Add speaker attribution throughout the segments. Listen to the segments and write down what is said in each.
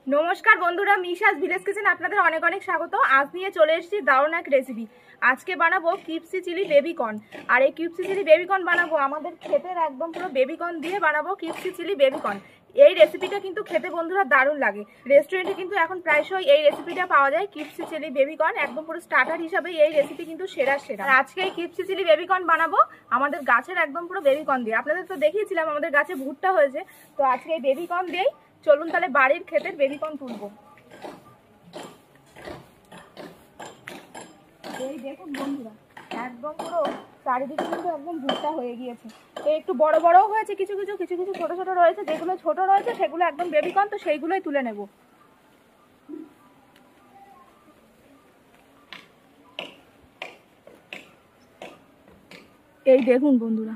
Speaker 1: নমস্কার বন্ধুরা, মিশাস village kitchen আপনাদের অনেক অনেক স্বাগত। আজ নিয়ে চলে এসেছি দারুণ এক রেসিপি। আজকে বানাবো কিপসি চিলি বেবিকর্ন। আর এই কিপসি চিলি বেবিকর্ন বানাবো আমাদের ক্ষেতের একদম পুরো বেবিকর্ন দিয়ে বানাবো কিপসি চিলি বেবিকর্ন। এই রেসিপিটা কিন্তু খেতে বন্ধুরা দারুণ লাগে। রেস্টুরেন্টে কিন্তু এখন প্রায়শই এই রেসিপিটা পাওয়া যায়, কিপসি চিলি বেবিকর্ন। একদম পুরো স্টার্টার হিসাবে এই রেসিপি কিন্তু সেরা। আর আজকে এই কিপসি চিলি বেবিকর্ন বানাবো আমাদের গাছের একদম পুরো বেবিকর্ন দিয়ে। আপনাদের তো দেখিয়েছিলাম আমাদের গাছে ভুট্টা হয়েছে, তো আজকে এই বেবিকর্ন দিয়েই চলুন তাহলে বাড়ির ক্ষেতের বেবিকর্ন তুলবো। এই দেখুন বন্ধুরা, একদম পুরো চারিদিকে কিন্তু একদম ভুট্টা হয়ে গিয়েছে। তো একটু বড় বড়ও হয়েছে, কিছু কিছু ছোট ছোট রয়েছে। যেগুলো ছোট রয়েছে সেগুলো একদম বেবিকর্ন, তো সেইগুলোই তুলে নেব। এই দেখুন বন্ধুরা,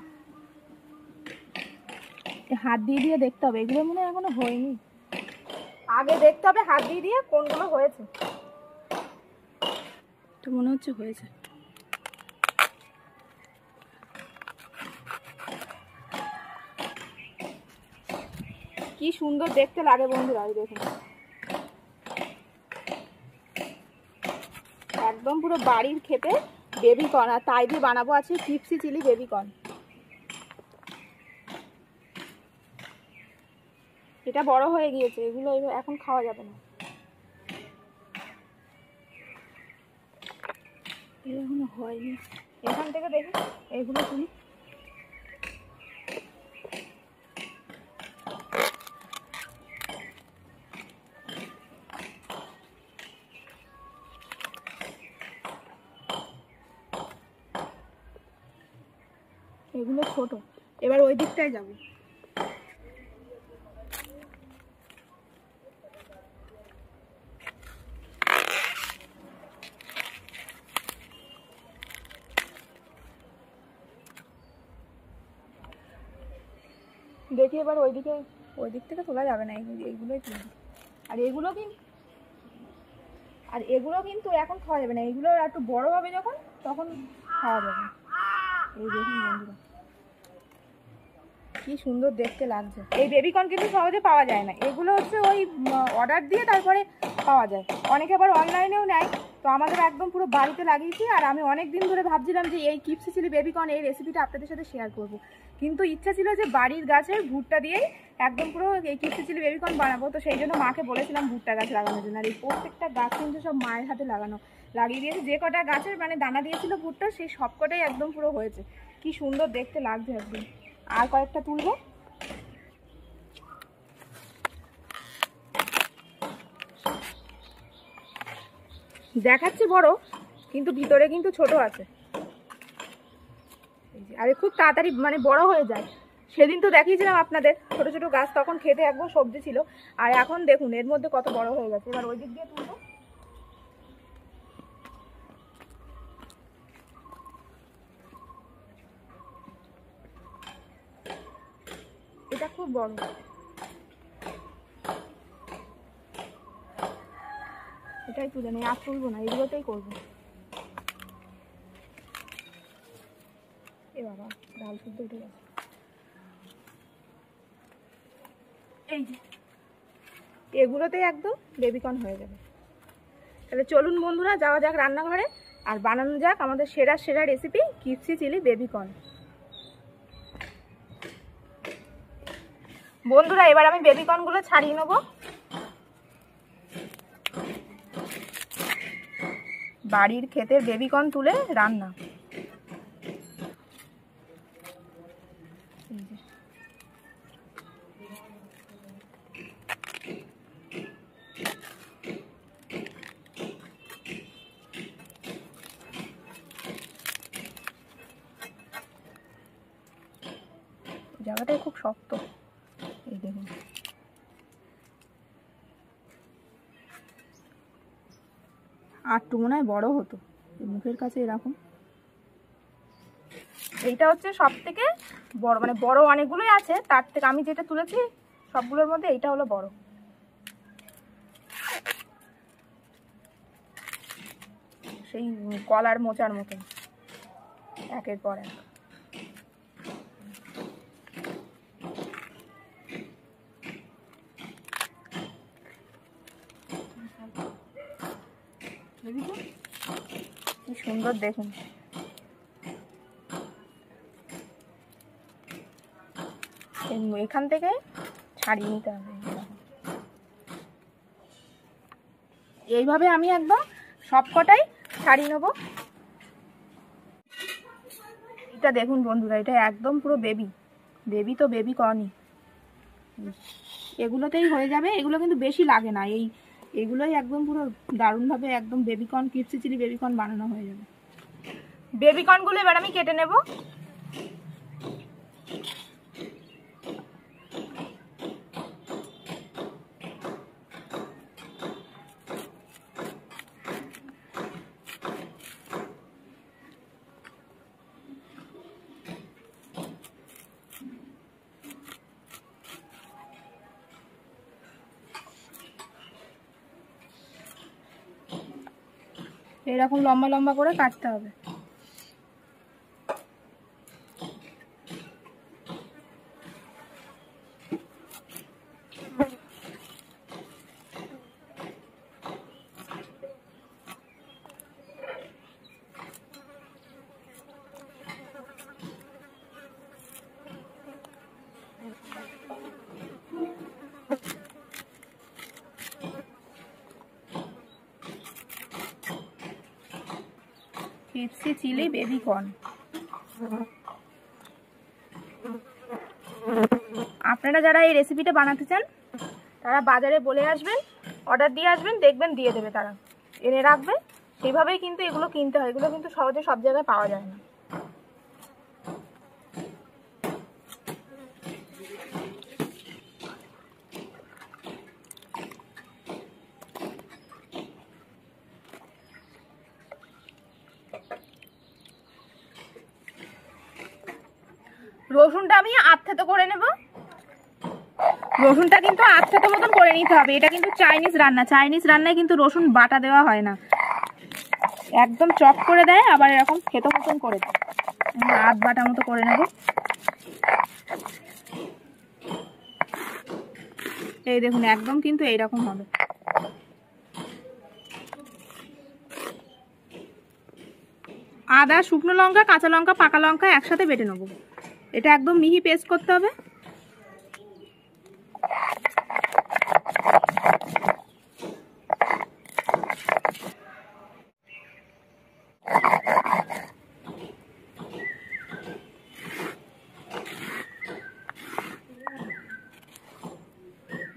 Speaker 1: হাত দিয়ে দিয়ে দেখতে হবে, এগুলো মনে হয় এখনো হয়নি। আগে দেখতে হবে হাত দিয়ে দিয়ে কোনগুলো হয়েছে। তো মনে হচ্ছে হয়েছে। কি সুন্দর দেখতে লাগে বন্ধুরা, এই দেখুন একদম পুরো বাড়ির খেতে বেবিকর্ন। আর তাই দিয়ে বানাবো আছে কিপসি চিলি বেবিকর্ন। এটা বড় হয়ে গিয়েছে, এগুলো এখন খাওয়া যাবে না। এখনো হয়নি। এখান থেকে দেখি এইগুলো তুলি। এগুলো ছোট, এবার ওই দিকটায় যাবো। দেখি এবার ওই দিক থেকে তোলা যাবে না, এইগুলোই তুলবো। আর এগুলো কিন্তু এখন খাওয়া যাবে না, এগুলো একটু বড় হবে যখন তখন খাওয়া যাবে। এই দেখুন বন্ধুরা কি সুন্দর দেখতে লাগছে। এই বেবিকর্ন কিন্তু সহজে পাওয়া যায় না, এগুলো হচ্ছে ওই অর্ডার দিয়ে তারপরে পাওয়া যায়। অনেকে আবার অনলাইনেও নেয়। তো আমাদের একদম পুরো বাড়িতে লাগিয়েছি। আর আমি অনেক দিন ধরে ভাবছিলাম যে এই কিপসি চিলি বেবিকর্ন এই রেসিপিটা আপনাদের সাথে শেয়ার করব, কিন্তু ইচ্ছা ছিল যে বাড়ির গাছের ভুট্টা দিয়েই একদম পুরো এই কিপসি চিলি বেবিকর্ন বানাবো। তো সেই জন্য মাকে বলেছিলাম ভুট্টা গাছ লাগানোর জন্য। আর এই প্রত্যেকটা গাছ কিন্তু সব মায়ের হাতে লাগিয়ে দিয়েছে। যে কটা গাছের মানে দানা দিয়েছিল ভুট্টা, সেই সব কটাই একদম পুরো হয়েছে। কি সুন্দর দেখতে লাগছে একদম। আর কয়েকটা তুলবো। দেখাচ্ছে বড়, কিন্তু ভিতরে কিন্তু ছোট আছে। আরে খুব তাড়াতাড়ি মানে বড় হয়ে যায়। সেদিন তো দেখিয়েছিলাম আপনাদের ছোট ছোট গাছ, তখন খেতে একদম সবজি ছিল। আর এখন দেখুন এর মধ্যে কত বড় হয়ে গেছে। এবার ওই দিক দিয়ে তুলবো। এটা খুব বড়, এটাই তুলে নেই, আর তুলবো না, এগুলোতেই করবো। এ বাবা, ডাল শুদ্ধ উঠে গেছে। এই যে এগুলোতেই একদম বেবিকর্ন হয়ে যাবে। তাহলে চলুন বন্ধুরা যাওয়া যাক রান্নাঘরে, আর বানানো যাক আমাদের সেরা রেসিপি কিপসি চিলি বেবিকর্ন। বন্ধুরা এবার আমি বেবিকর্নগুলো ছাড়িয়ে নেব। বাড়ির ক্ষেতের বেবিকর্ন তুলে রান্না। জায়গাটাই খুব শক্ত, এই দেখুন। আর একটু মনে হয় বড় হতো, মুখের কাছে এরকম। এইটা হচ্ছে সব থেকে বড়, মানে বড় অনেকগুলোই আছে, তার থেকে আমি যেটা তুলেছি সবগুলোর মধ্যে এইটা হলো বড়। সেই কলার মোচার মতন একের পর এক। কি সুন্দর দেখুন। এখান থেকে ছাড়িয়ে নিতে হবে। এইভাবে আমি একদম সবকটাই ছাড়িয়ে নেবো। এটা দেখুন বন্ধুরা, এটা একদম পুরো বেবি তো বেবি কর্নই। এগুলোতেই হয়ে যাবে, এগুলো কিন্তু বেশি লাগে না। এইগুলোই একদম পুরো দারুণভাবে একদম বেবিকর্ন, কিপসি চিলি বেবিকর্ন বানানো হয়ে যাবে। বেবিকর্নগুলো এবার আমি কেটে নেব। এরকম লম্বা লম্বা করে কাটতে হবে। কিপসি চিলি বেবিকর্ন। আপনারা যারা এই রেসিপিটা বানাতে চান তারা বাজারে বলে আসবেন, অর্ডার দিয়ে আসবেন, দেখবেন দিয়ে দেবে, তারা এনে রাখবে। সেইভাবেই কিন্তু এগুলো কিনতে হয়, এগুলো কিন্তু সহজে সব জায়গায় পাওয়া যায় না। রসুনটা আমি আধ করে নেব। রসুনটা কিন্তু আধ মতন করে নিতে হবে। এটা কিন্তু চাইনিজ রান্না, চাইনিজ রান্নায় কিন্তু রসুন বাটা দেওয়া হয় না, একদম চপ করে দেয়, আবার এরকম খেতো মতন করে দেয়। আধ বাটা মতো করে নেব। এই দেখুন একদম কিন্তু এইরকম হবে। আদা, শুকনো লঙ্কা, কাঁচা লঙ্কা, পাকা লঙ্কা একসাথে বেটে নেব। এটা একদম মিহি পেস্ট করতে হবে।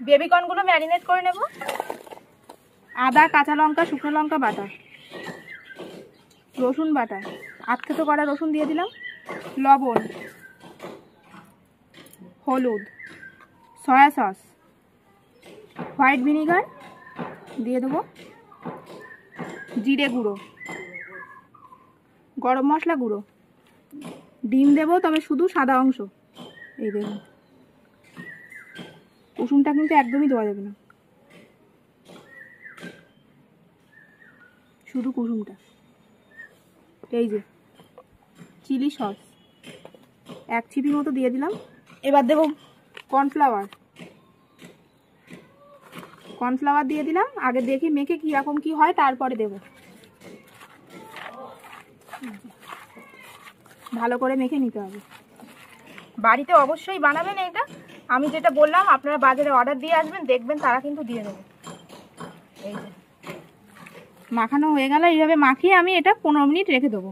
Speaker 1: বেবিকর্নগুলো ম্যারিনেট করে নেব। আদা, কাঁচা লঙ্কা, শুকনো লঙ্কা বাটা, রসুন বাটা, আধ করা রসুন দিয়ে দিলাম, লবণ, হলুদ, সয়া সস, হোয়াইট ভিনিগার দিয়ে দেবো, জিরে গুঁড়ো, গরম মশলা গুঁড়ো, ডিম দেবো তবে শুধু সাদা অংশ। এই দেখুন, কুসুমটা কিন্তু একদমই দেওয়া যাবে না, শুধু কুসুমটা। এই যে চিলি সস 1 চিপি মতো দিয়ে দিলাম। এবার দেবো কর্নফ্লাওয়ার দিয়ে দিলাম। আগে দেখি মেখে কীরকম কি হয়, তারপরে দেব। ভালো করে মেখে নিতে হবে। বাড়িতে অবশ্যই বানাবেন এটা। আমি যেটা বললাম আপনারা বাজারে অর্ডার দিয়ে আসবেন, দেখবেন তারা কিন্তু দিয়ে দেবে। এই যে মাখানো হয়ে গেল। এইভাবে মাখিয়ে আমি এটা 15 মিনিট রেখে দেবো।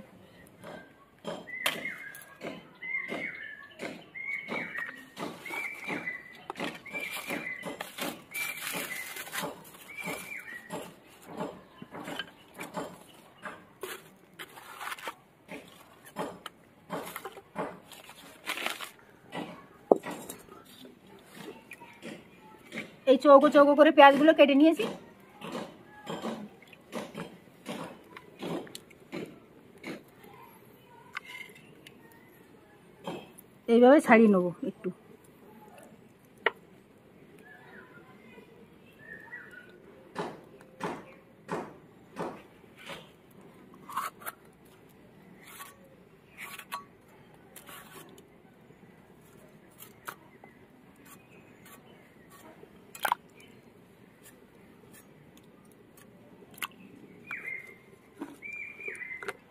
Speaker 1: এই চৌকো চৌকো করে পেঁয়াজগুলো কেটে নিয়েছি। এইভাবে ছাড়িয়ে নেবো একটু।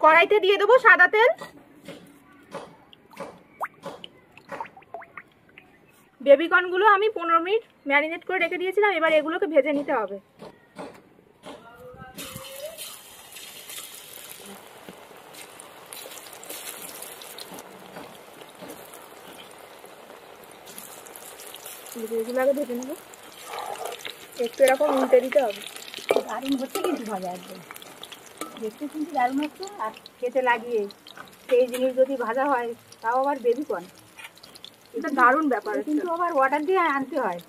Speaker 1: কড়াইতে দিয়ে দেবো সাদা তেল। বেবিকর্নগুলো আমি 15 মিনিট ম্যারিনেট করে রেখে দিয়েছিলাম, এবার এগুলোকে ভেজে নিতে হবে। এগুলো আগে ভেজে নেবো, একটু এরকম উল্টে দিতে হবে।
Speaker 2: দারুণ হচ্ছে কিন্তু ভাজা, একদম দেখতে কিন্তু দারুণ হচ্ছে। আর খেতে লাগিয়ে সেই জিনিস যদি ভাজা হয় তাও আবার বেবিকর্ন,
Speaker 1: এটা দারুণ ব্যাপার।
Speaker 2: কিন্তু আবার অর্ডার দিয়ে আনতে হয়।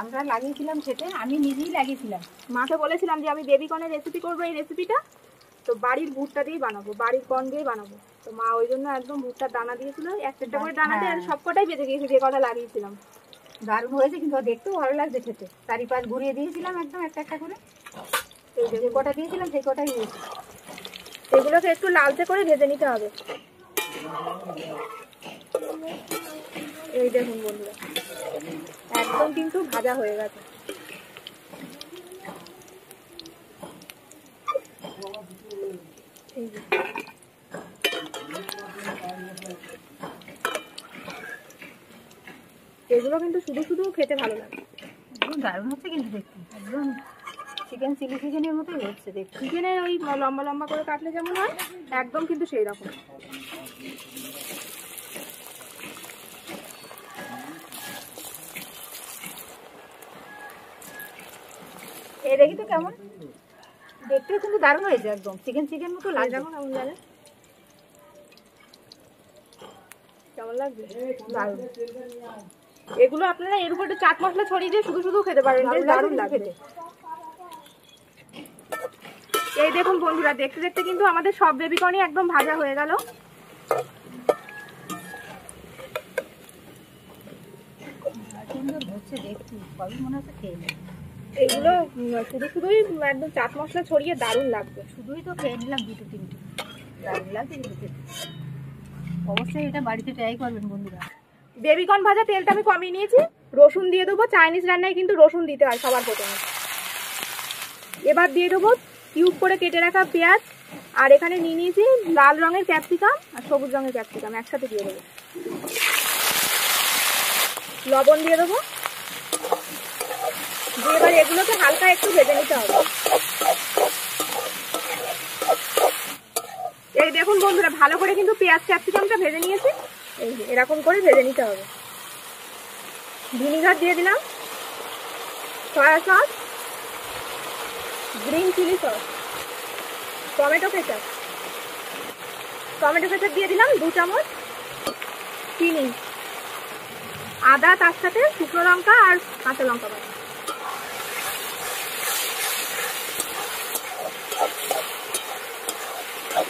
Speaker 2: আমরা লাগিয়েছিলাম খেতে, আমি নিজেই লাগিয়েছিলাম।
Speaker 1: মাকে বলেছিলাম যে আমি বেবিকর্নের রেসিপি করবো, এই রেসিপিটা তো বাড়ির ভুট্টা দিয়েই বানাবো, বাড়ির কর্ন দিয়েই বানাবো। তো মা ওই জন্য একদম ভুট্টার দানা দিয়েছিল, একটা করে দানাতে আর সবকটাই বেঁচে গিয়েছে যে কটা লাগিয়েছিলাম।
Speaker 2: দারুণ হয়েছে কিন্তু, দেখতেও ভালো লাগছে খেতে। চারিপাশ ঘুরিয়ে দিয়েছিলাম একদম একটা একটা করে, যে কটা দিয়েছিলাম সেই কটাই হয়েছে।
Speaker 1: এগুলোকে একটু লালচে করে ভেজে নিতে হবে। এই দেখুন বন্ধুরা, একদম কিন্তু ভাজা হয়ে গেছে। এগুলো কিন্তু শুধু শুধু খেতে ভালো লাগে,
Speaker 2: একদম দারুণ হচ্ছে কিন্তু দেখতে, একদম চিকেন চিলি চিকেনের মতোই হচ্ছে দেখতে।
Speaker 1: চিকেনের ওই লম্বা লম্বা করে কাটলে যেমন হয়, একদম কিন্তু সেই রকম।
Speaker 2: এই দেখি তো কেমন, দেখতেও কিন্তু দারুণ হয়েছে, একদম চিকেন চিকেন মতো লাগে।
Speaker 1: দেখো কেমন লাগে, কেমন লাগবে, দারুণ। এগুলো আপনারা এর উপর একটু চাট মশলা ছড়িয়ে দিয়ে শুধু শুধু খেতে পারেন, দারুণ লাগবে। এই দেখুন বন্ধুরা, দেখতে দেখতে কিন্তু আমাদের সব বেবিকর্নই একদম ভাজা হয়ে গেল।
Speaker 2: সুন্দর হচ্ছে দেখতে, সবই মনে হচ্ছে খেয়ে নেবে।
Speaker 1: এগুলো শুধু শুধুই একদম চাট মশলা ছড়িয়ে দারুণ লাগবে।
Speaker 2: শুধুই তো খেয়ে নিলাম দুটো তিনটে, দারুণ লাগছে কিন্তু খেতে। অবশ্যই এটা বাড়িতে ট্রাই করবেন বন্ধুরা।
Speaker 1: বেবিকর্ন ভাজা তেলটা আমি কমিয়ে নিয়েছি, রসুন দিয়ে দেবো। চাইনিজ রান্নায় কিন্তু রসুন দিতে হয় সবার প্রথমে। এবার দিয়ে দেবো কিউব করে কেটে রাখা পেঁয়াজ, আর এখানে নিয়ে নিয়েছি লাল রঙের ক্যাপসিকাম আর সবুজ রঙের ক্যাপসিকাম একসাথে দিয়ে দেবো। লবণ দিয়ে দেবো, দিয়ে এবার এগুলোকে হালকা একটু ভেজে নিতে হবে। এই দেখুন বন্ধুরা, ভালো করে কিন্তু পেঁয়াজ ক্যাপসিকামটা ভেজে নিয়েছি, এই যে এরকম করে ভেজে নিতে হবে। ভিনিগার দিয়ে দিলাম, soya sauce, green chilli sauce, tomato ketchup দিয়ে দিলাম 2 চামচ, চিনি, আদা, তার সাথে শুকনো লঙ্কা আর কাঁচা লঙ্কা বাটা।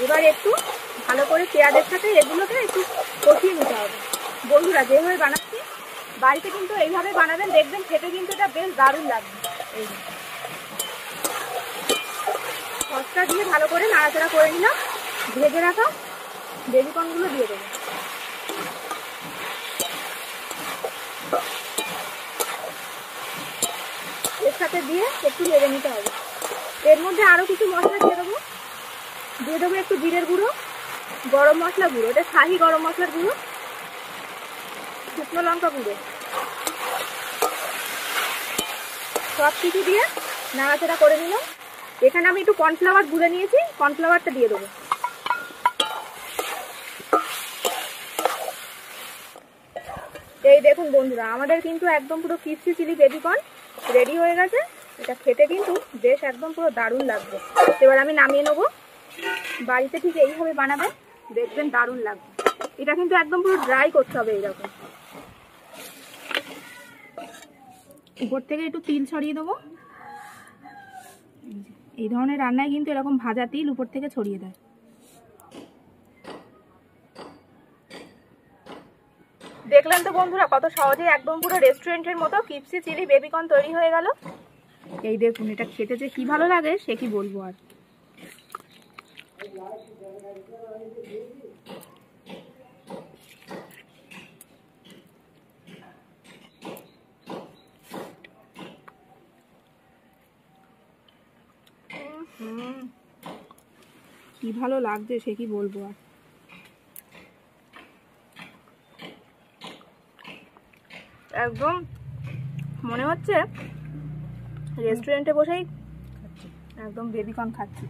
Speaker 1: এবার একটু ভালো করে পেঁয়াজের সাথে এগুলোকে একটু কষিয়ে নিতে হবে। বন্ধুরা, যেভাবে বানাচ্ছি বাড়িতে কিন্তু এইভাবে বানাবেন, দেখবেন খেতে কিন্তু এটা বেশ দারুণ লাগবে। এই সসটা দিয়ে ভালো করে নাড়াচাড়া করে নিলাম, ভেজে রাখা বেবিকর্নগুলো দিয়ে দেবো। এর সাথে দিয়ে একটু ভেজে নিতে হবে। এর মধ্যে আরো কিছু মশলা দিয়ে দেবো। একটু জিরের গুঁড়ো, গরম মশলা গুঁড়ো, এটা শাহি গরম মশলার গুঁড়ো, শুকনো লঙ্কা গুঁড়ো, সব কিছু দিয়ে নাড়াচাড়া করে নিলাম। এখানে আমি একটু কর্নফ্লাওয়ার গুলে নিয়েছি, কর্নফ্লাওয়ারটা দিয়ে দেবো। এই দেখুন বন্ধুরা, আমাদের কিন্তু একদম পুরো ক্রিসপি চিলি বেবিকর্ন রেডি হয়ে গেছে। এটা খেতে কিন্তু বেশ একদম পুরো দারুণ লাগবে। এবার আমি নামিয়ে নেবো। বাড়িতে ঠিক এইভাবে বানাবেন, দেখবেন দারুণ লাগবে। এটা কিন্তু একদম পুরো ড্রাই করতে হবে এইরকম। উপর থেকে একটু তিল ছড়িয়ে দেবো। এই ধরনের রান্নায় কিন্তু এরকম ভাজা তিল উপর থেকে ছড়িয়ে দেয়। দেখলেন তো বন্ধুরা, কত সহজে একদম পুরো রেস্টুরেন্টের মতো ক্রিসপি চিলি বেবিকর্ন তৈরি হয়ে গেল। এই দেখুন, এটা খেতে যে কি ভালো লাগে সে কি বলবো আর। কি ভালো লাগছে সে কি বলবো আর। একদম মনে হচ্ছে রেস্টুরেন্টে বসেই একদম বেবিকর্ন খাচ্ছি।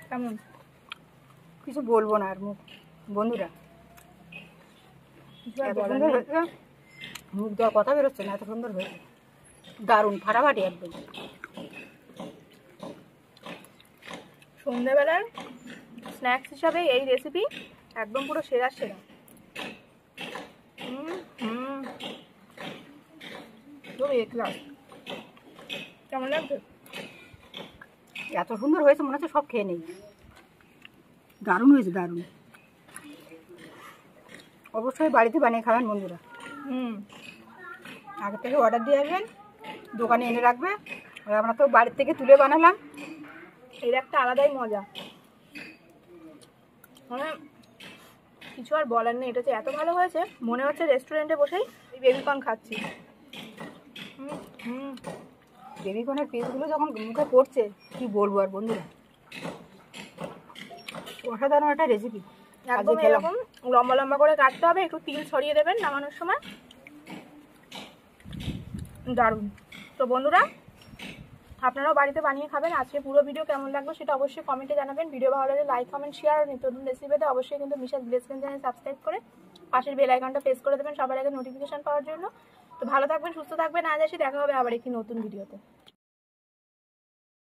Speaker 1: কেমন?
Speaker 2: কিছু বলবো না আর মুখ বন্ধুরা,
Speaker 1: কিছু আর
Speaker 2: এত
Speaker 1: বলার
Speaker 2: সুন্দর
Speaker 1: নেই।
Speaker 2: হয়েছে, মুখ দেওয়ার কথা বেরোচ্ছে না, এত সুন্দর হয়েছে, দারুণ ফাটাফাটি একদম।
Speaker 1: সন্ধ্যাবেলার স্ন্যাক্স হিসাবে এই রেসিপি একদম পুরো সেরা সেরা। খুব এ ক্লাস। কেমন লাগছে?
Speaker 2: এত সুন্দর হয়েছে মনে হচ্ছে সব খেয়ে নেই, দারুণ হয়েছে দারুণ। অবশ্যই বাড়িতে বানিয়ে খাবেন বন্ধুরা। আগে থেকে অর্ডার দিয়ে আসবেন, দোকানে এনে রাখবে, আর আমরা তো বাড়ির থেকে তুলে বানালাম।
Speaker 1: এর একটা আলাদাই মজা, মানে কিছু আর বলার নেই। এটা যে এত ভালো হয়েছে মনে হচ্ছে রেস্টুরেন্টে বসেই বেবিকর্ন খাচ্ছি।
Speaker 2: বেবিকর্নের পিসগুলো যখন মুখে পড়ছে কি বলবো আর বন্ধুরা, অসাধারণ একটা রেসিপি।
Speaker 1: একদম এরকম লম্বা লম্বা করে কাটতে হবে, একটু তিল ছড়িয়ে দেবেন নামানোর সময়, দারুণ। তো বন্ধুরা আপনারাও বাড়িতে বানিয়ে খাবেন। আজকে পুরো ভিডিও কেমন লাগলো সেটা অবশ্যই কমেন্টে জানাবেন। ভিডিও ভালো লাগলে লাইক কমেন্ট শেয়ার, আর নিত্য নতুন রেসিপিতে অবশ্যই কিন্তু মিশাস ভিলেজ কিচেন চ্যানেল সাবস্ক্রাইব করে পাশের বেল আইকনটা প্রেস করে দেবেন সবার আগে নোটিফিকেশন পাওয়ার জন্য। তো ভালো থাকবেন, সুস্থ থাকবেন, আজ আসি দেখা হবে আবার একটি নতুন ভিডিওতে।